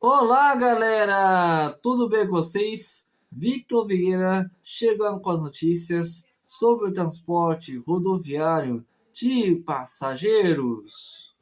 Olá, galera! Tudo bem com vocês? Victor Vieira chegando com as notícias sobre o transporte rodoviário de passageiros.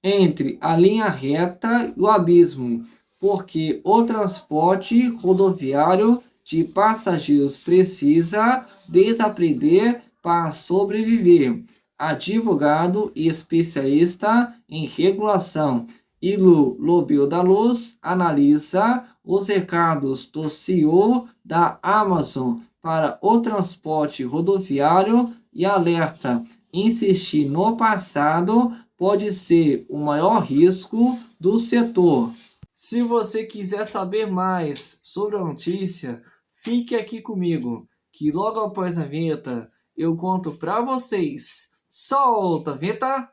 Entre a linha reta e o abismo, porque o transporte rodoviário de passageiros precisa desaprender para sobreviver. Advogado e especialista em regulação Ilu Lobel da Luz analisa os recados do CEO da Amazon para o transporte rodoviário e alerta: insistir no passado pode ser o maior risco do setor. Se você quiser saber mais sobre a notícia, fique aqui comigo, que logo após a vinheta eu conto para vocês. Solta a vinheta!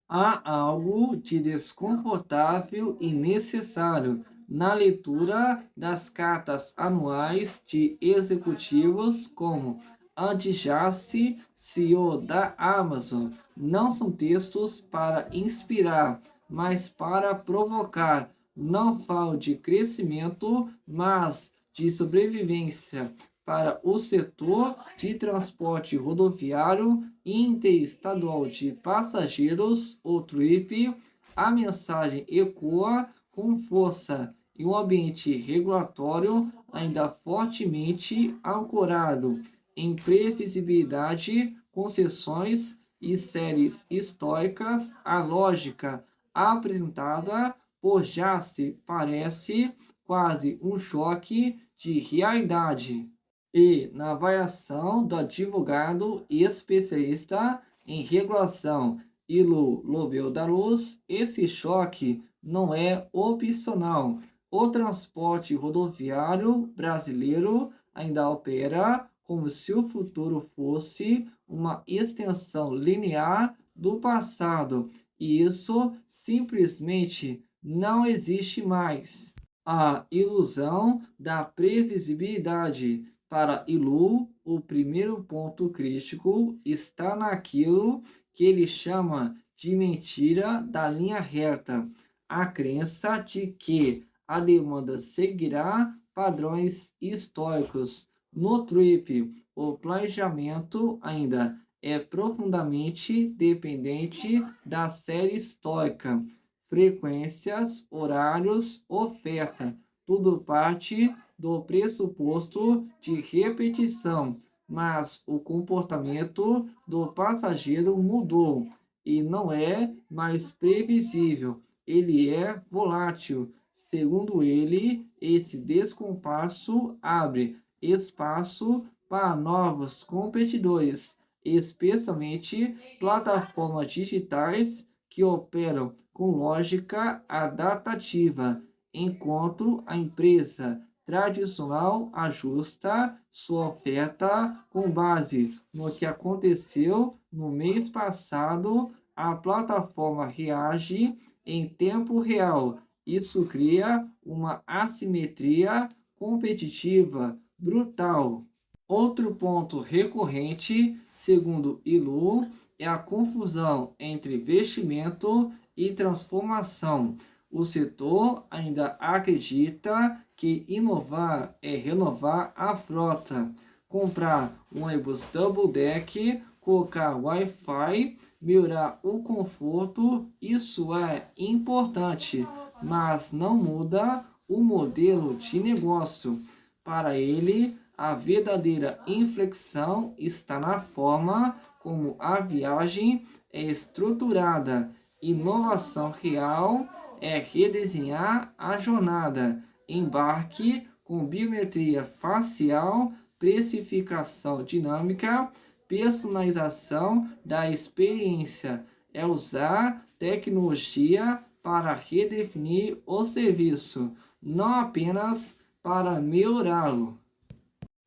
Há algo de desconfortável e necessário na leitura das cartas anuais de executivos como Andy Jassy, CEO da Amazon. Não são textos para inspirar, mas para provocar. Não falo de crescimento, mas de sobrevivência para o setor de transporte rodoviário interestadual de passageiros, o TRIP. A mensagem ecoa com força em um ambiente regulatório ainda fortemente ancorado em previsibilidade, concessões e séries históricas. A lógica apresentada por Jace parece quase um choque de realidade. E, na avaliação do advogado e especialista em regulação Ilu Lobel da Luz, esse choque não é opcional. O transporte rodoviário brasileiro ainda opera como se o futuro fosse uma extensão linear do passado, e isso simplesmente não existe mais. A ilusão da previsibilidade. Para Ilu, o primeiro ponto crítico está naquilo que ele chama de mentira da linha reta, a crença de que a demanda seguirá padrões históricos. No TRIP, o planejamento ainda é profundamente dependente da série histórica, frequências, horários, oferta, tudo parte do pressuposto de repetição, mas o comportamento do passageiro mudou e não é mais previsível, ele é volátil. Segundo ele, esse descompasso abre espaço para novos competidores, especialmente plataformas digitais que operam com lógica adaptativa, enquanto a empresa tradicional ajusta sua oferta com base no que aconteceu no mês passado. A plataforma reage em tempo real. Isso cria uma assimetria competitiva brutal. Outro ponto recorrente, segundo Ilu, é a confusão entre investimento e transformação. O setor ainda acredita que inovar é renovar a frota, comprar um ônibus double deck, colocar Wi-Fi, melhorar o conforto. Isso é importante, mas não muda o modelo de negócio. Para ele, a verdadeira inflexão está na forma como a viagem é estruturada. Inovação real é redesenhar a jornada. Embarque com biometria facial, precificação dinâmica, personalização da experiência. É usar tecnologia para redefinir o serviço, não apenas para melhorá-lo.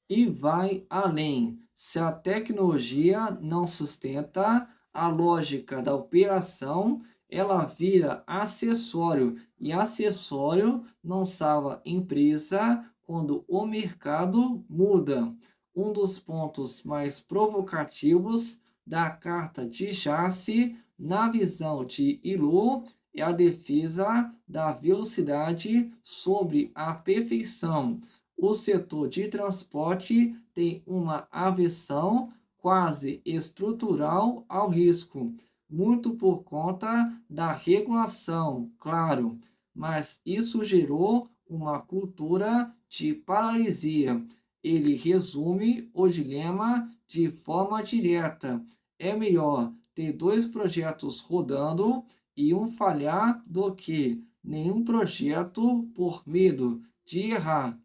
E vai além. Se a tecnologia não sustenta a lógica da operação ela vira acessório e acessório não salva empresa quando o mercado muda. Um dos pontos mais provocativos da carta de Jace, na visão de Ilu, é a defesa da velocidade sobre a perfeição. O setor de transporte tem uma aversão quase estrutural ao risco, muito por conta da regulação, claro, mas isso gerou uma cultura de paralisia. Ele resume o dilema de forma direta. É melhor ter dois projetos rodando e um falhar do que nenhum projeto por medo de errar.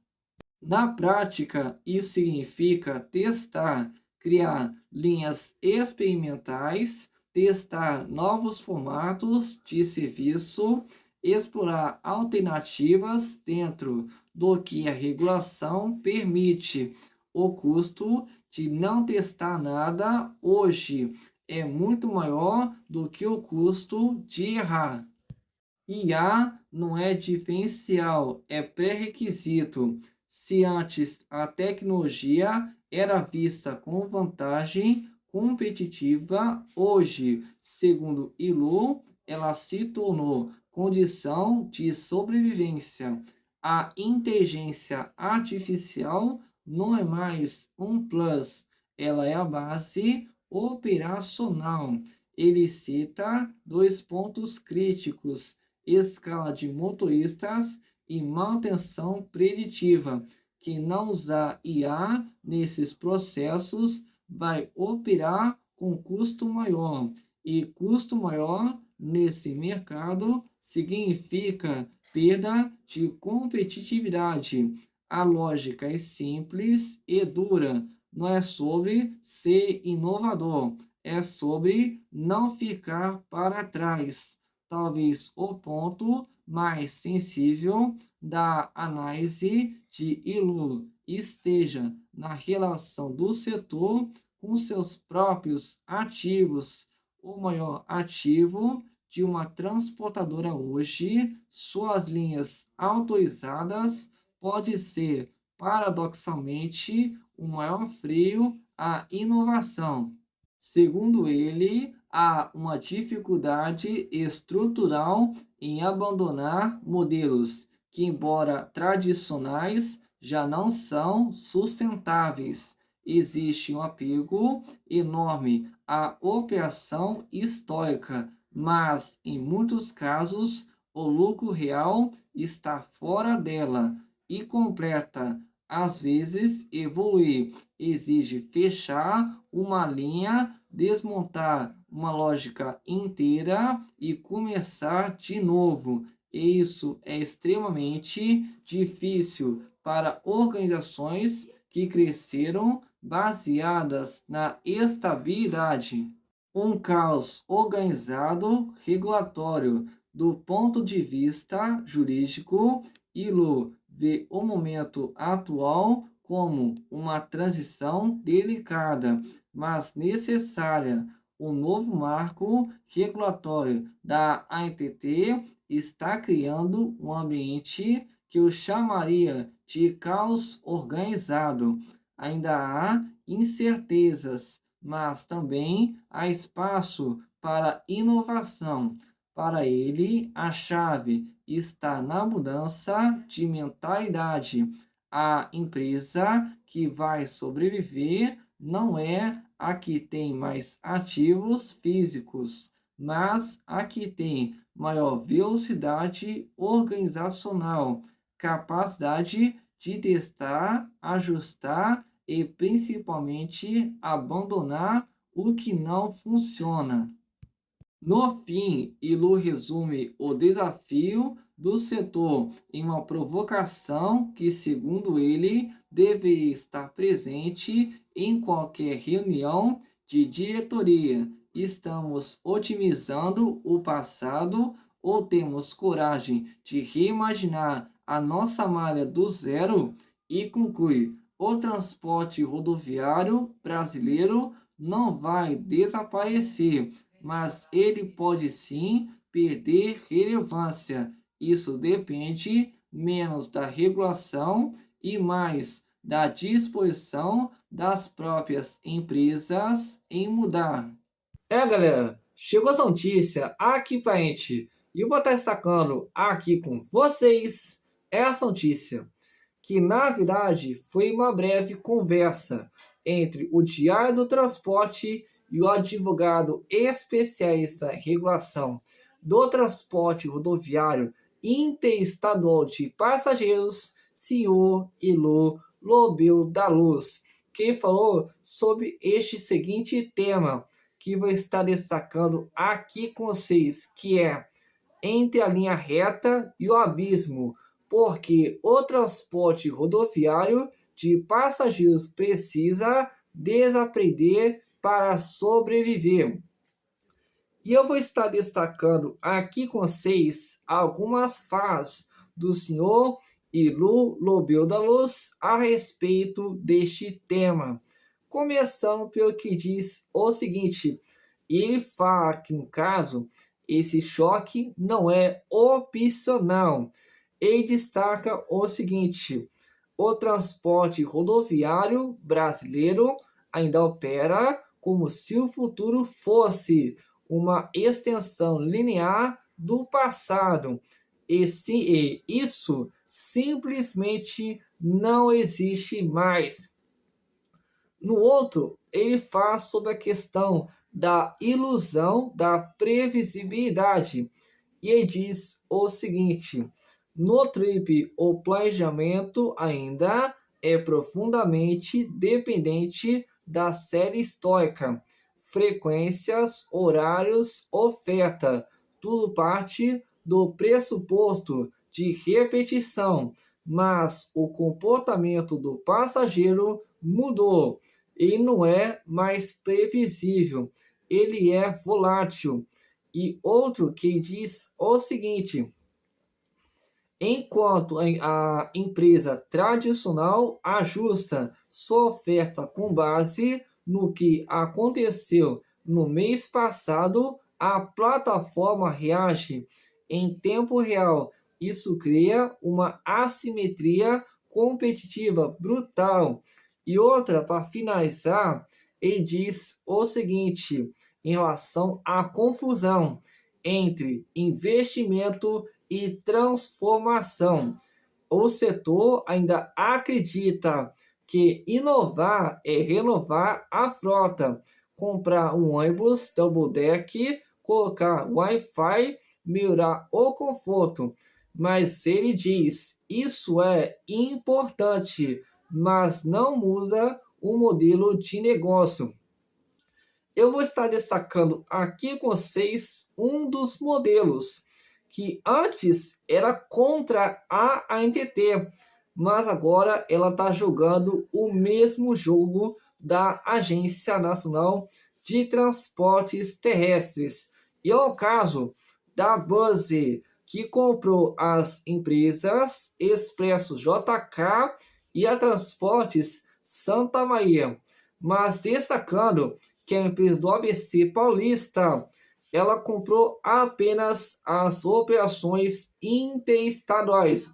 Na prática, isso significa testar, criar linhas experimentais, testar novos formatos de serviço, explorar alternativas dentro do que a regulação permite. O custo de não testar nada hoje é muito maior do que o custo de errar. IA não é diferencial, é pré-requisito. Se antes a tecnologia era vista com vantagem competitiva, hoje, segundo Ilu, ela se tornou condição de sobrevivência. A inteligência artificial não é mais um plus, ela é a base operacional. Ele cita dois pontos críticos: escala de motoristas e manutenção preditiva. Quem não usar IA nesses processos vai operar com custo maior. E custo maior nesse mercado significa perda de competitividade. A lógica é simples e dura. Não é sobre ser inovador, é sobre não ficar para trás. Talvez o ponto mais sensível da análise de Ilu esteja na relação do setor com seus próprios ativos. O maior ativo de uma transportadora hoje, suas linhas autorizadas, pode ser, paradoxalmente, o maior freio à inovação. Segundo ele, há uma dificuldade estrutural em abandonar modelos que, embora tradicionais, já não são sustentáveis. Existe um apego enorme à operação histórica, mas em muitos casos o lucro real está fora dela e completa. Às vezes, evoluir exige fechar uma linha, desmontar uma lógica inteira e começar de novo. Isso é extremamente difícil para organizações que cresceram baseadas na estabilidade. Um caos organizado regulatório do ponto de vista jurídico, Ilu vê o momento atual como uma transição delicada, mas necessária. O novo marco regulatório da ANTT está criando um ambiente que eu chamaria de caos organizado. Ainda há incertezas, mas também há espaço para inovação. Para ele, a chave está na mudança de mentalidade. A empresa que vai sobreviver não é a que tem mais ativos físicos, mas a que tem maior velocidade organizacional, capacidade de testar, ajustar e principalmente abandonar o que não funciona. No fim, Ilu resume o desafio do setor em uma provocação que, segundo ele, deveria estar presente em qualquer reunião de diretoria. Estamos otimizando o passado ou temos coragem de reimaginar a nossa malha do zero? E conclui: o transporte rodoviário brasileiro não vai desaparecer, mas ele pode sim perder relevância. Isso depende menos da regulação e mais da disposição das próprias empresas em mudar. Galera, chegou essa notícia aqui pra gente e eu vou estar destacando aqui com vocês essa notícia, que na verdade foi uma breve conversa entre o Diário do Transporte e o advogado especialista em regulação do transporte rodoviário interestadual de passageiros, senhor Ilu Lobel da Luz, que falou sobre este seguinte tema, que vou estar destacando aqui com vocês, que é entre a linha reta e o abismo, porque o transporte rodoviário de passageiros precisa desaprender para sobreviver. E eu vou estar destacando aqui com vocês algumas falas do senhor Ilu Lobel da Luz a respeito deste tema. Começando pelo que diz o seguinte: ele fala que, no caso, esse choque não é opcional. Ele destaca o seguinte: o transporte rodoviário brasileiro ainda opera como se o futuro fosse uma extensão linear do passado. E isso simplesmente não existe mais. No outro, ele fala sobre a questão da ilusão da previsibilidade. E ele diz o seguinte: no trip, o planejamento ainda é profundamente dependente da série histórica. Frequências, horários, oferta, tudo parte do pressuposto de repetição, mas o comportamento do passageiro mudou e não é mais previsível, ele é volátil. E outro que diz o seguinte: enquanto a empresa tradicional ajusta sua oferta com base no que aconteceu no mês passado, a plataforma reage em tempo real. Isso cria uma assimetria competitiva brutal. E outra, para finalizar, ele diz o seguinte em relação à confusão entre investimento e transformação. O setor ainda acredita que inovar é renovar a frota, comprar um ônibus double deck, colocar Wi-Fi, melhorar o conforto. Mas ele diz, isso é importante, mas não muda o modelo de negócio. Eu vou estar destacando aqui com vocês um dos modelos que antes era contra a ANTT, mas agora ela está jogando o mesmo jogo da Agência Nacional de Transportes Terrestres. E é o caso da Buzz, que comprou as empresas Expresso JK e a Transportes Santa Maria, mas destacando que a empresa do ABC Paulista, ela comprou apenas as operações interestaduais.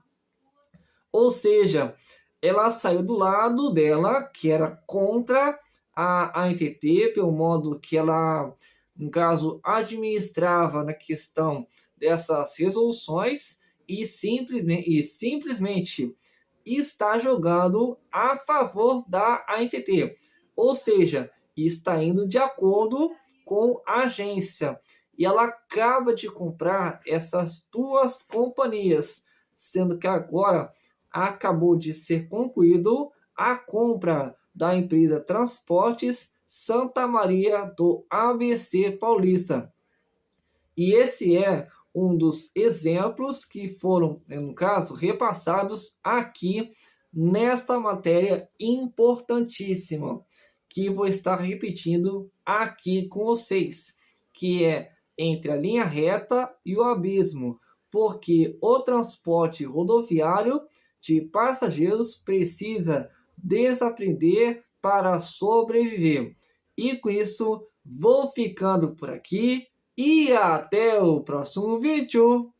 Ou seja, ela saiu do lado dela, que era contra a ANTT, pelo modo que ela, no caso, administrava na questão dessas resoluções, e simplesmente está jogando a favor da ANTT. Ou seja, está indo de acordo com a agência. E ela acaba de comprar essas duas companhias, sendo que agora acabou de ser concluído a compra da empresa Transportes Santa Maria do ABC Paulista. E esse é um dos exemplos que foram, no caso, repassados aqui nesta matéria importantíssima, que vou estar repetindo aqui com vocês, que é entre a linha reta e o abismo, porque o transporte rodoviário de passageiros precisa desaprender para sobreviver. E com isso, vou ficando por aqui e até o próximo vídeo.